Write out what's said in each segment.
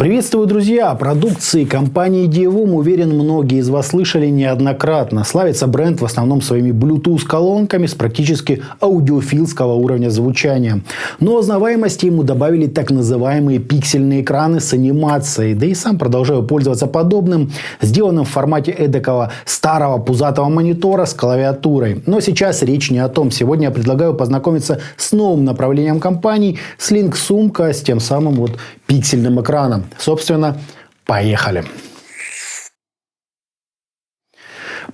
Приветствую, друзья! О продукции компании Dievum, уверен, многие из вас слышали неоднократно. Славится бренд в основном своими Bluetooth-колонками с практически аудиофилского уровня звучания. Но узнаваемости ему добавили так называемые пиксельные экраны с анимацией. Да и сам продолжаю пользоваться подобным, сделанным в формате эдакого старого пузатого монитора с клавиатурой. Но сейчас речь не о том. Сегодня я предлагаю познакомиться с новым направлением компании Slink сумка с тем самым пиксельным экраном. Собственно, поехали.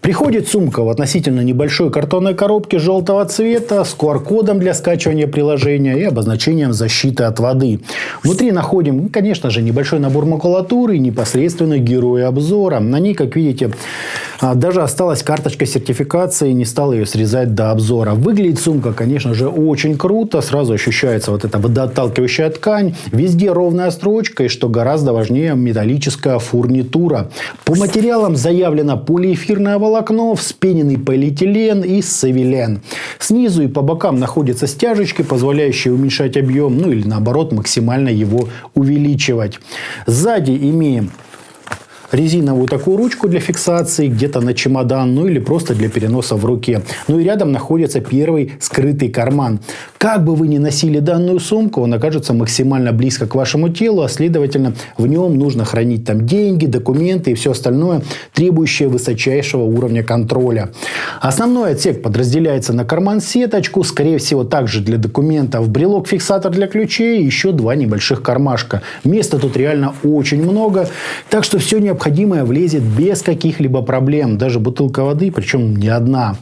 Приходит сумка в относительно небольшой картонной коробке желтого цвета с QR-кодом для скачивания приложения и обозначением защиты от воды. Внутри находим, конечно же, небольшой набор макулатуры и непосредственно герои обзора. На ней, как видите, даже осталась карточка сертификации, не стал ее срезать до обзора. Выглядит сумка, конечно же, очень круто. Сразу ощущается эта водоотталкивающая ткань. Везде ровная строчка и, что гораздо важнее, металлическая фурнитура. По материалам заявлено полиэфирное волокно, вспененный полиэтилен и савилен. Снизу и по бокам находятся стяжечки, позволяющие уменьшать объем, или наоборот максимально его увеличивать. Сзади имеем резиновую такую ручку для фиксации где-то на чемодан, или просто для переноса в руке. И рядом находится первый скрытый карман. Как бы вы ни носили данную сумку, он окажется максимально близко к вашему телу, а следовательно в нем нужно хранить деньги, документы и все остальное, требующее высочайшего уровня контроля. Основной отсек подразделяется на карман-сеточку, скорее всего также для документов, брелок-фиксатор для ключей и еще два небольших кармашка. Места тут реально очень много, так что все необходимое влезет без каких-либо проблем. Даже бутылка воды, причем не одна.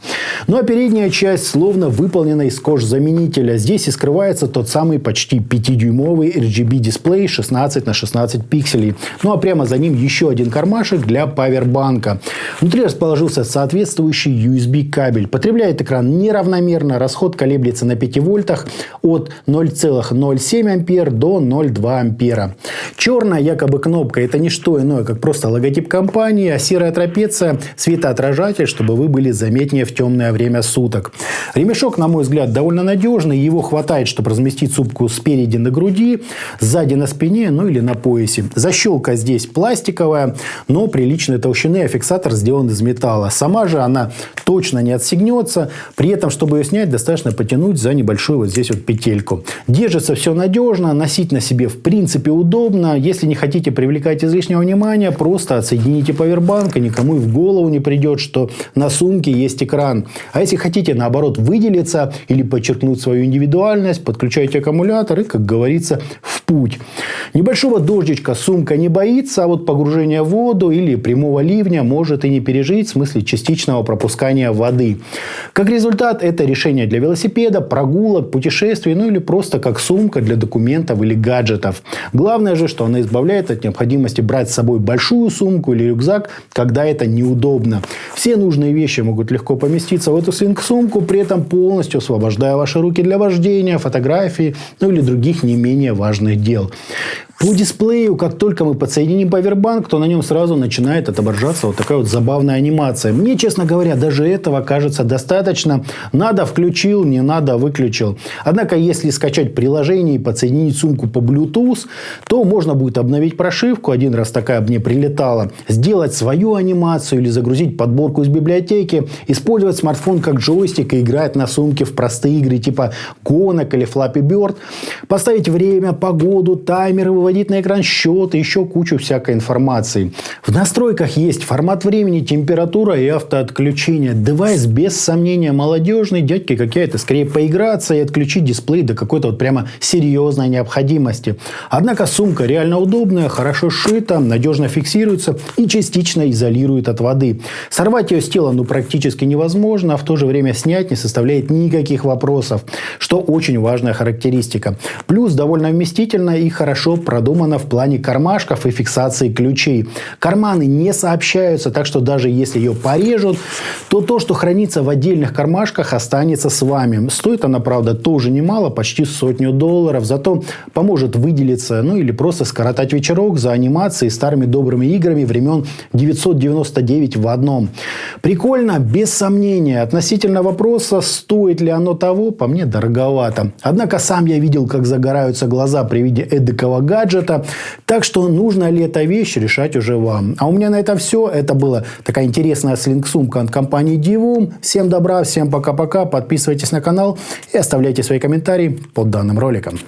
А передняя часть словно выполнена из кожзаменителя. Здесь и скрывается тот самый почти 5-дюймовый RGB-дисплей 16 на 16 пикселей. А прямо за ним еще один кармашек для павербанка. Внутри расположился соответствующий USB-кабель. Потребляет экран неравномерно. Расход колеблется на 5 вольтах от 0,07 ампер до 0,2 ампера. Черная якобы кнопка – это не что иное, как просто логотип компании, а серая трапеция – светоотражатель, чтобы вы были заметнее в темное время суток. Ремешок, на мой взгляд, довольно надежный. Его хватает, чтобы разместить сумку спереди на груди, сзади на спине, или на поясе. Защелка здесь пластиковая, но приличной толщины, а фиксатор сделан из металла. Сама же она точно не отстегнется. При этом, чтобы ее снять, достаточно потянуть за небольшую здесь петельку. Держится все надежно, носить на себе в принципе удобно. Если не хотите привлекать излишнего внимания, просто отсоедините павербанк, и никому и в голову не придет, что на сумке есть экран. А если хотите, наоборот, выделиться или подчеркнуть свою индивидуальность, подключайте аккумулятор и, как говорится, в путь. Небольшого дождичка сумка не боится, а погружение в воду или прямого ливня может и не пережить, в смысле частичного пропускания воды. Как результат, это решение для велосипеда, прогулок, путешествий, или просто как сумка для документов или гаджетов. Главное же, что она избавляет от необходимости брать с собой большую сумку или рюкзак, когда это неудобно. Все нужные вещи могут легко поместиться в эту Slink-сумку, при этом полностью освобождая ваши руки для вождения, фотографий, или других не менее важных дел. По дисплею, как только мы подсоединим павербанк, то на нем сразу начинает отображаться такая забавная анимация. Мне, честно говоря, даже этого кажется достаточно. Надо — включил, не надо — выключил. Однако, если скачать приложение и подсоединить сумку по Bluetooth, то можно будет обновить прошивку. Один раз такая мне прилетала. Сделать свою анимацию или загрузить подборку из библиотеки. Использовать смартфон как джойстик и играть на сумке в простые игры типа гонок или Flappy Bird. Поставить время, погоду, таймеры, выводить на экран счет и еще кучу всякой информации. В настройках есть формат времени, температура и автоотключение. Девайс без сомнения молодежный. Дядьки какая-то скорее поиграться и отключить дисплей до какой-то прямо серьезной необходимости. Однако сумка реально удобная, хорошо сшита, надежно фиксируется и частично изолирует от воды. Сорвать ее с тела практически невозможно, а в то же время снять не составляет никаких вопросов, что очень важная характеристика. Плюс довольно вместительно и хорошо продумано в плане кармашков и фиксации ключей. Карманы не сообщаются, так что даже если ее порежут, то то, что хранится в отдельных кармашках, останется с вами. Стоит она, правда, тоже немало, почти $100. Зато поможет выделиться, или просто скоротать вечерок за анимацией, старыми добрыми играми времен 999 в одном. Прикольно, без сомнения. Относительно вопроса, стоит ли оно того, по мне дороговато. Однако сам я видел, как загораются глаза при виде эдакого гаджета, гаджета. Так что нужна ли эта вещь, решать уже вам. А у меня на этом все. Это была такая интересная слинг-сумка от компании Divum. Всем добра, всем пока-пока. Подписывайтесь на канал и оставляйте свои комментарии под данным роликом.